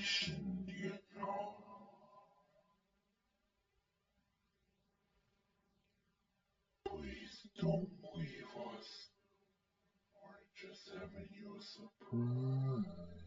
patient, you know. Please don't leave us. We're just having you a surprise.